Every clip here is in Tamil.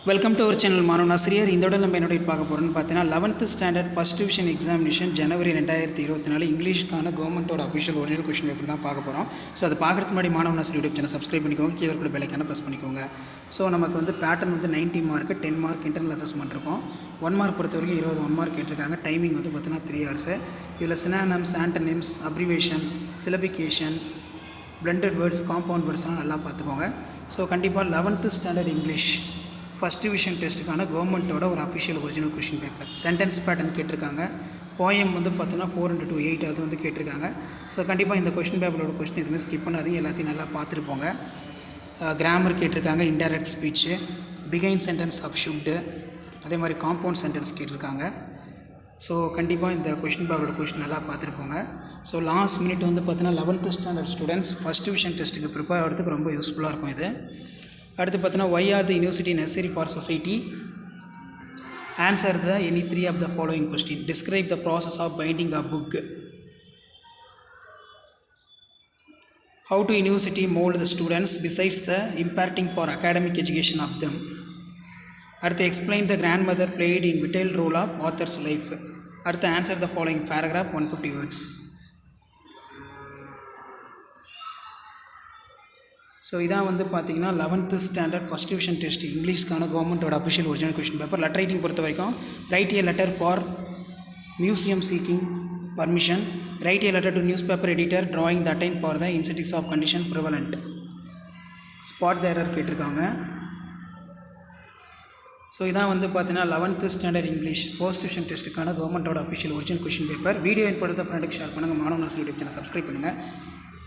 வெல்கம் டு அவர் சேனல் மாணவ ஆசிரியர். இதோட நம்ம என்னோட பார்க்க போகிறோம்னு பார்த்தீங்கன்னா 11th standard first division examination ஜனவரி 2024 இங்கிலீஷ்க்கான கவர்மெண்ட்டோட அஃபிஷியல் ஒரிஜினல் கொஸ்டின் பேப்பர் தான் பார்க்க போகிறோம். ஸோ அதை பார்க்குறதுக்கு முன்னாடி மாணவ ஆசிரியர் யூடியூப் சேனல் சப்ஸ்கிரைப் பண்ணிக்கோங்க, கீழே கூட பெல்லைக்கான ப்ரெஸ் பண்ணிக்கோங்க. ஸோ நமக்கு வந்து பேட்டர்ன் வந்து 90 மார்க்கு, 10 மார்க் இன்டர்னல் அசஸ்மெண்ட் இருக்கும். 1 மார்க் பொறுத்த வரைக்கும் 21 மார்க் கேட்டிருக்காங்க. டைமிங் வந்து பார்த்தீங்கன்னா 3 hours. இதில் synonyms, antonyms, abbreviation, syllabification, blended words, காம்பவுண்ட் வேர்ட்ஸ்லாம் நல்லா பார்த்துக்கோங்க. ஸோ கண்டிப்பாக 11th standard English first division டெஸ்ட்டுக்கான கவர்மெண்ட்டோட ஒரு official original question paper. Sentence pattern கேட்டிருக்காங்க. போயம் வந்து பார்த்தோன்னா 4 into 8 அது வந்து கேட்டிருக்காங்க. ஸோ கண்டிப்பாக இந்த கொஷின் பேப்பரோட கொஷின் எதுவுமே ஸ்கிப் பண்ணாதீங்க, எல்லாத்தையும் நல்லா பார்த்துட்டு போங்க. கிராமர் கேட்டிருக்காங்க, indirect speech, begin sentence offshoot, அதே மாதிரி காம்பவுண்ட் சென்டென்ஸ் கேட்டிருக்காங்க. ஸோ கண்டிப்பாக இந்த கொஷின் பேப்பரோட கொஷின் நல்லா பார்த்துட்டு போங்க. ஸோ லாஸ்ட் மினிட் வந்து பார்த்தீங்கன்னா 11th standard students first division டெஸ்ட்டுக்கு ப்ரிப்பேர் ஆகிறதுக்கு ரொம்ப யூஸ்ஃபுல்லாக இருக்கும் இது. அடுத்து பார்த்தீங்கன்னா why are the university necessary for society? Answer the any 3 of the following question. Describe the process of binding a book. How to university mold the students besides the imparting for academic education of them? அடுத்து explain the grandmother played in vital role of author's life. அடுத்து answer the following paragraph 150 words. So இதான் வந்து பார்த்தீங்கன்னா 11th standard first division test இங்கிலீஷ்க்கான கவர்மெண்ட்டோட official original question paper. Letter writing பொறுத்த வரைக்கும் write a letter for museum seeking permission, write a letter to newspaper editor drawing the attention for the incentives of condition prevalent. Spot the error கேட்டிருக்காங்க. ஸோ இதான் வந்து பார்த்தீங்கன்னா 11th standard English first division டெஸ்ட்டுக்கான கவர்மெண்ட்டோட official original question paper. Video என்படுத்த ஃப்ரெண்டுக்கு ஷேர் பண்ணுங்கள், மாணவ ஆசிரியர் யூடியூப் சேனல் சப்ஸ்கிரைப் பண்ணுங்கள்.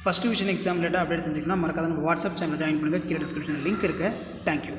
First division exam related update தெரிஞ்சுக்கணும் மறக்காத நம்ம வாட்ஸ்அப் சேனல் ஜாயின் பண்ணுங்கள். கீழே டிஸ்கிரிப்ஷனில் லிங்க் இருக்குது. தேங்க்யூ.